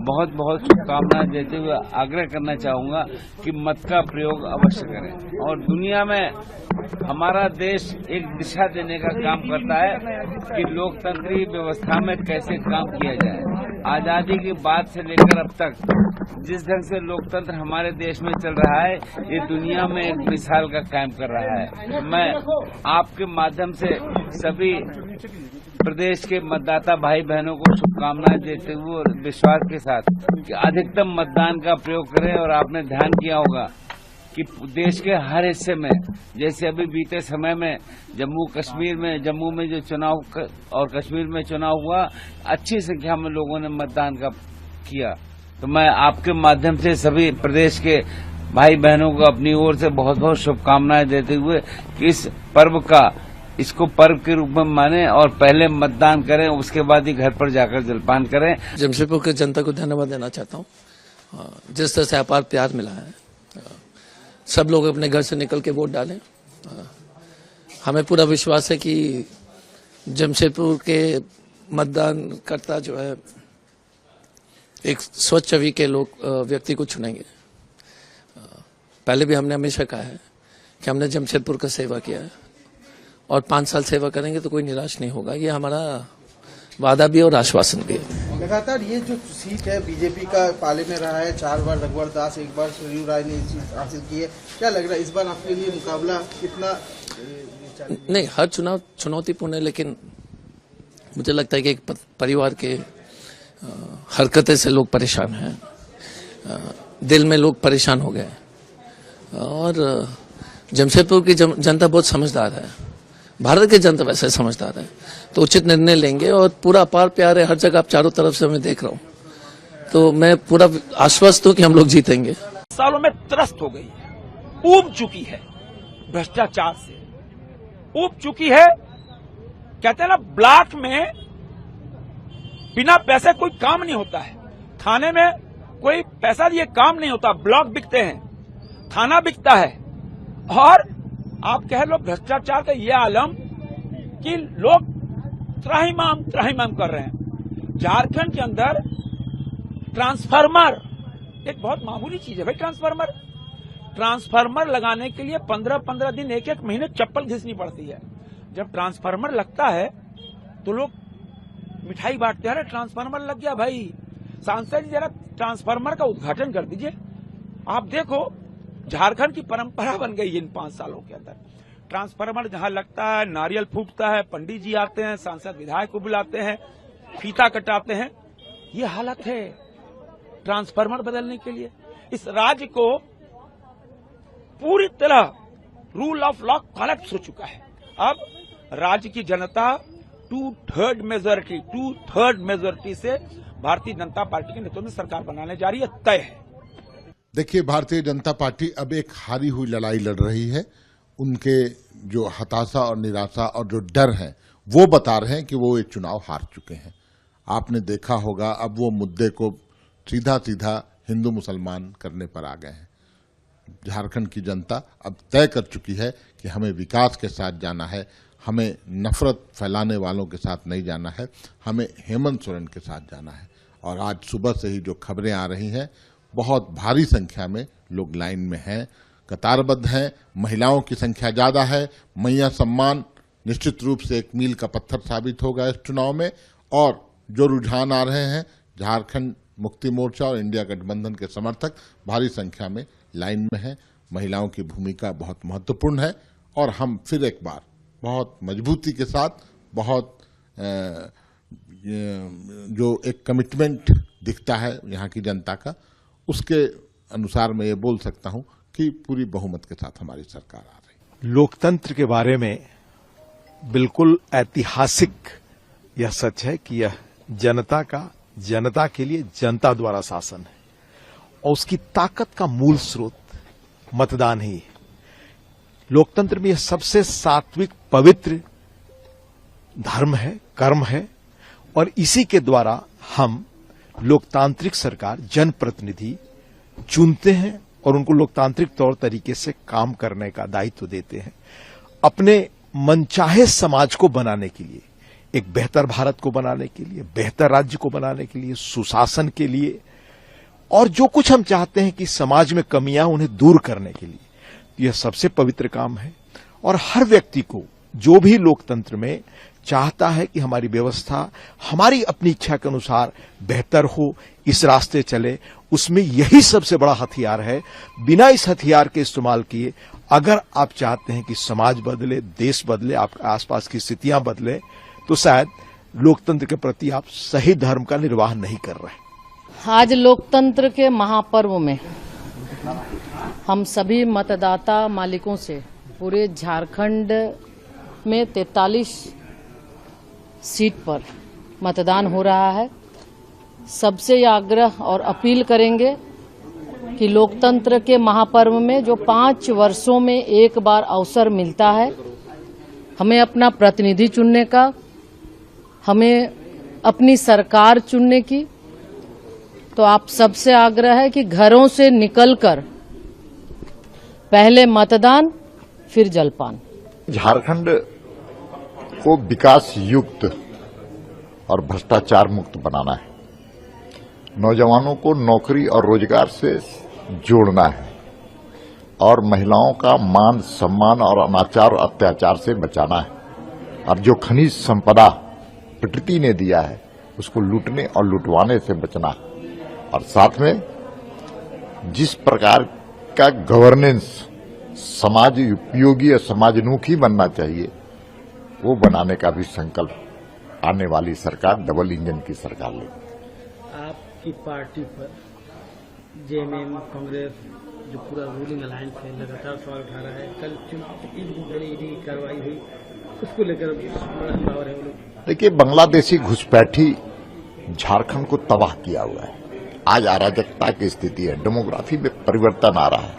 बहुत बहुत शुभकामनाएं देते हुए आग्रह करना चाहूंगा कि मत का प्रयोग अवश्य करें। और दुनिया में हमारा देश एक दिशा देने का काम करता है कि लोकतंत्री व्यवस्था में कैसे काम किया जाए। आजादी की बात से लेकर अब तक जिस ढंग से लोकतंत्र हमारे देश में चल रहा है, ये दुनिया में एक मिसाल का कायम कर रहा है। मैं आपके माध्यम से सभी प्रदेश के मतदाता भाई बहनों को शुभकामनाएं देते हुए और विश्वास के साथ कि अधिकतम मतदान का प्रयोग करें। और आपने ध्यान किया होगा कि देश के हर हिस्से में, जैसे अभी बीते समय में जम्मू में जो चुनाव और कश्मीर में चुनाव हुआ, अच्छी संख्या में लोगों ने मतदान का किया। तो मैं आपके माध्यम से सभी प्रदेश के भाई बहनों को अपनी ओर से बहुत बहुत शुभकामनाएं देते हुए कि इसको पर्व के रूप में माने और पहले मतदान करें, उसके बाद ही घर पर जाकर जलपान करें। जमशेदपुर की जनता को धन्यवाद देना चाहता हूँ। जिस तरह से अपार प्यार मिला है, सब लोग अपने घर से निकल के वोट डालें। हमें पूरा विश्वास है कि जमशेदपुर के मतदान करता जो है एक स्वच्छ छवि के व्यक्ति को चुनेंगे। पहले भी हमने हमेशा कहा है कि हमने जमशेदपुर का सेवा किया है और 5 साल सेवा करेंगे तो कोई निराश नहीं होगा। ये हमारा वादा भी और आश्वासन भी है। लगातार ये जो सीट है बीजेपी का पाले में रहा है, 4 बार रघुवर दास, 1 बार सरयू राय ने सीट हासिल की है। क्या लग रहा है इस बार आपके लिए मुकाबला कितना? नहीं, हर चुनाव चुनौतीपूर्ण है, लेकिन मुझे लगता है कि एक परिवार के हरकतें से लोग परेशान हैं, दिल में लोग परेशान हो गए। और जमशेदपुर की जनता बहुत समझदार है, भारत की जनता वैसे समझदार है, तो उचित निर्णय लेंगे। और पूरा अपार प्यार है हर जगह, आप चारों तरफ से मैं देख रहा हूँ, तो मैं पूरा आश्वस्त हूँ कि हम लोग जीतेंगे। सालों में त्रस्त हो गई है, ऊब चुकी है, भ्रष्टाचार से ऊब चुकी है। कहते हैं ना, ब्लॉक में बिना पैसे कोई काम नहीं होता है, थाने में कोई पैसा दिए काम नहीं होता। ब्लॉक बिकते हैं, थाना बिकता है। और आप कह लो भ्रष्टाचार का ये आलम कि लोग त्राहिमाम कर रहे हैं। झारखंड के अंदर ट्रांसफार्मर एक बहुत मामूली चीज है भाई। ट्रांसफार्मर लगाने के लिए 15-15 दिन, 1-1 महीने चप्पल घिसनी पड़ती है। जब ट्रांसफार्मर लगता है तो लोग मिठाई बांटते हैं, अरे ट्रांसफार्मर लग गया भाई। सांसद जी जरा ट्रांसफार्मर का उद्घाटन कर दीजिए। आप देखो, झारखंड की परंपरा बन गई इन 5 सालों के अंदर। ट्रांसफार्मर जहां लगता है, नारियल फूटता है, पंडित जी आते हैं, सांसद विधायक को बुलाते हैं, फीता कटाते हैं। ये हालत है ट्रांसफार्मर बदलने के लिए। इस राज्य को पूरी तरह रूल ऑफ लॉ कोलैप्स हो चुका है। अब राज्य की जनता 2/3 मेजोरिटी से भारतीय जनता पार्टी के नेतृत्व में सरकार बनाने जा रही है, तय है। देखिए, भारतीय जनता पार्टी अब एक हारी हुई लड़ाई लड़ रही है। उनके जो हताशा और निराशा और जो डर है वो बता रहे हैं कि वो ये चुनाव हार चुके हैं। आपने देखा होगा, अब वो मुद्दे को सीधा सीधा हिंदू मुसलमान करने पर आ गए हैं। झारखंड की जनता अब तय कर चुकी है कि हमें विकास के साथ जाना है, हमें नफरत फैलाने वालों के साथ नहीं जाना है, हमें हेमंत सोरेन के साथ जाना है। और आज सुबह से ही जो खबरें आ रही हैं, बहुत भारी संख्या में लोग लाइन में हैं, कतारबद्ध हैं। महिलाओं की संख्या ज्यादा है। मैया सम्मान निश्चित रूप से एक मील का पत्थर साबित होगा इस चुनाव में। और जो रुझान आ रहे हैं, झारखंड मुक्ति मोर्चा और इंडिया गठबंधन के समर्थक भारी संख्या में लाइन में हैं। महिलाओं की भूमिका बहुत महत्वपूर्ण है और हम फिर एक बार बहुत मजबूती के साथ, बहुत जो एक कमिटमेंट दिखता है यहाँ की जनता का, उसके अनुसार मैं ये बोल सकता हूं कि पूरी बहुमत के साथ हमारी सरकार आ रही है। लोकतंत्र के बारे में बिल्कुल ऐतिहासिक यह सच है कि यह जनता के लिए जनता द्वारा शासन है और उसकी ताकत का मूल स्रोत मतदान ही है। लोकतंत्र में यह सबसे सात्विक पवित्र धर्म है, कर्म है और इसी के द्वारा हम लोकतांत्रिक सरकार, जनप्रतिनिधि चुनते हैं और उनको लोकतांत्रिक तौर तरीके से काम करने का दायित्व देते हैं, अपने मनचाहे समाज को बनाने के लिए, एक बेहतर भारत को बनाने के लिए, बेहतर राज्य को बनाने के लिए, सुशासन के लिए, और जो कुछ हम चाहते हैं कि समाज में कमियां उन्हें दूर करने के लिए, यह सबसे पवित्र काम है। और हर व्यक्ति को जो भी लोकतंत्र में चाहता है कि हमारी व्यवस्था हमारी अपनी इच्छा के अनुसार बेहतर हो, इस रास्ते चले, उसमें यही सबसे बड़ा हथियार है। बिना इस हथियार के इस्तेमाल किए अगर आप चाहते हैं कि समाज बदले, देश बदले, आपके आसपास की स्थितियां बदले, तो शायद लोकतंत्र के प्रति आप सही धर्म का निर्वाह नहीं कर रहे। आज लोकतंत्र के महापर्व में हम सभी मतदाता मालिकों से पूरे झारखंड में 43 सीट पर मतदान हो रहा है। सबसे यह आग्रह और अपील करेंगे कि लोकतंत्र के महापर्व में जो 5 वर्षों में एक बार अवसर मिलता है हमें अपना प्रतिनिधि चुनने का, हमें अपनी सरकार चुनने की, तो आप सबसे आग्रह है कि घरों से निकलकर पहले मतदान फिर जलपान। झारखंड को विकास युक्त और भ्रष्टाचार मुक्त बनाना है। नौजवानों को नौकरी और रोजगार से जोड़ना है और महिलाओं का मान सम्मान और अनाचार और अत्याचार से बचाना है। और जो खनिज संपदा प्रकृति ने दिया है उसको लूटने और लुटवाने से बचना है। और साथ में जिस प्रकार का गवर्नेंस समाज उपयोगी और समाजोन्मुखी बनना चाहिए वो बनाने का भी संकल्प आने वाली सरकार डबल इंजन की सरकार लेगी। आपकी पार्टी पर जेएमएम कांग्रेस जो पूरा रूलिंग अलायंस है लगातार सवाल उठा रहा है। कल ईडी कार्रवाई हुई, उसको लेकर हमलावर है वो लोग। देखिए, बांग्लादेशी घुसपैठी झारखंड को तबाह किया हुआ है। आज अराजकता की स्थिति है, डेमोग्राफी में परिवर्तन आ रहा है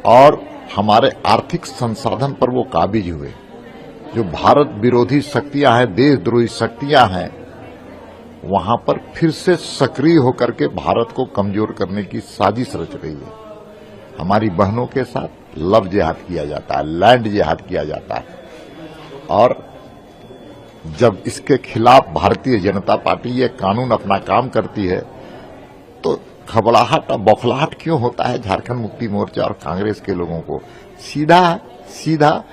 और हमारे आर्थिक संसाधन पर वो काबिज हुए। जो भारत विरोधी शक्तियां हैं, देशद्रोही शक्तियां हैं, वहां पर फिर से सक्रिय होकर के भारत को कमजोर करने की साजिश रच रही है। हमारी बहनों के साथ लव जिहाद किया जाता है, लैंड जिहाद किया जाता है। और जब इसके खिलाफ भारतीय जनता पार्टी ये कानून अपना काम करती है तो घबराहट और बौखलाहट क्यों होता है झारखंड मुक्ति मोर्चा और कांग्रेस के लोगों को? सीधा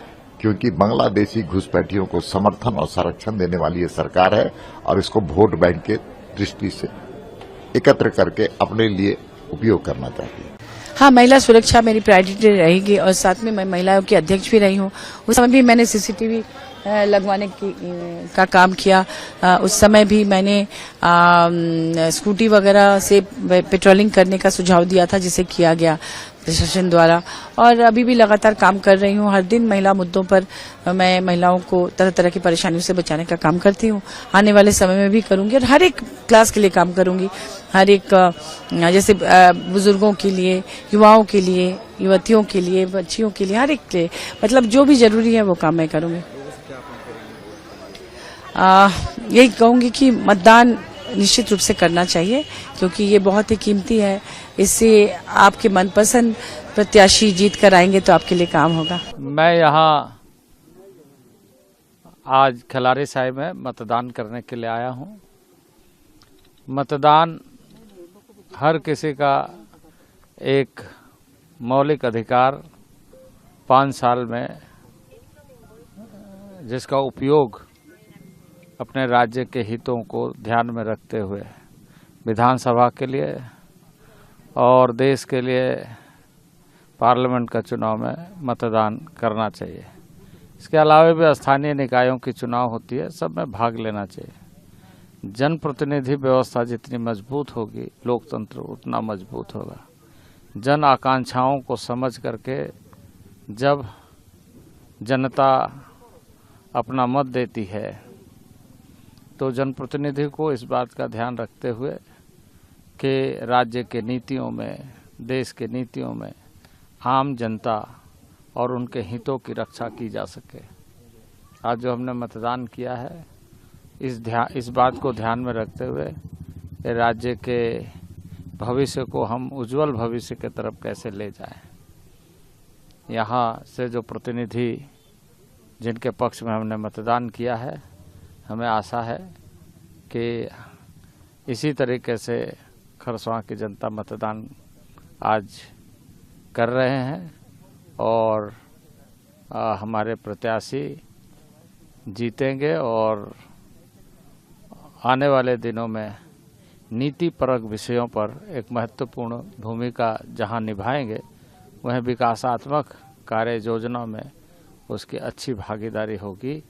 क्योंकि बांग्लादेशी घुसपैठियों को समर्थन और संरक्षण देने वाली ये सरकार है और इसको वोट बैंक के दृष्टि से एकत्र करके अपने लिए उपयोग करना चाहिए। हाँ, महिला सुरक्षा मेरी प्रायोरिटी रहेगी और साथ में मैं महिलाओं की अध्यक्ष भी रही हूँ। उस समय भी मैंने सीसीटीवी लगवाने का काम किया। उस समय भी मैंने स्कूटी वगैरह से पेट्रोलिंग करने का सुझाव दिया था, जिसे किया गया प्रशासन द्वारा। और अभी भी लगातार काम कर रही हूँ। हर दिन महिला मुद्दों पर मैं महिलाओं को तरह तरह की परेशानियों से बचाने का काम करती हूँ। आने वाले समय में भी करूंगी और हर एक क्लास के लिए काम करूंगी। हर एक जैसे बुजुर्गों के लिए, युवाओं के लिए, युवतियों के लिए, बच्चियों के लिए, हर एक के लिए, मतलब जो भी जरूरी है वो काम मैं करूंगी। यही कहूंगी कि मतदान निश्चित रूप से करना चाहिए क्योंकि ये बहुत ही कीमती है। इससे आपके मनपसंद प्रत्याशी जीत कर आएंगे तो आपके लिए काम होगा। मैं यहाँ आज खिलाड़ी साहिब में मतदान करने के लिए आया हूँ। मतदान हर किसी का एक मौलिक अधिकार 5 साल में जिसका उपयोग अपने राज्य के हितों को ध्यान में रखते हुए विधानसभा के लिए और देश के लिए पार्लियामेंट का चुनाव में मतदान करना चाहिए। इसके अलावा भी स्थानीय निकायों की चुनाव होती है, सब में भाग लेना चाहिए। जनप्रतिनिधि व्यवस्था जितनी मजबूत होगी, लोकतंत्र उतना मजबूत होगा। जन आकांक्षाओं को समझ करके जब जनता अपना मत देती है तो जनप्रतिनिधि को इस बात का ध्यान रखते हुए कि राज्य के नीतियों में, देश के नीतियों में आम जनता और उनके हितों की रक्षा की जा सके। आज जो हमने मतदान किया है इस बात को ध्यान में रखते हुए राज्य के भविष्य को हम उज्जवल भविष्य की तरफ कैसे ले जाएं। यहाँ से जो प्रतिनिधि जिनके पक्ष में हमने मतदान किया है, हमें आशा है कि इसी तरीके से खरसवां की जनता मतदान आज कर रहे हैं और हमारे प्रत्याशी जीतेंगे और आने वाले दिनों में नीतिपरक विषयों पर एक महत्वपूर्ण भूमिका जहां निभाएंगे वहीं विकासात्मक कार्य योजना में उसकी अच्छी भागीदारी होगी।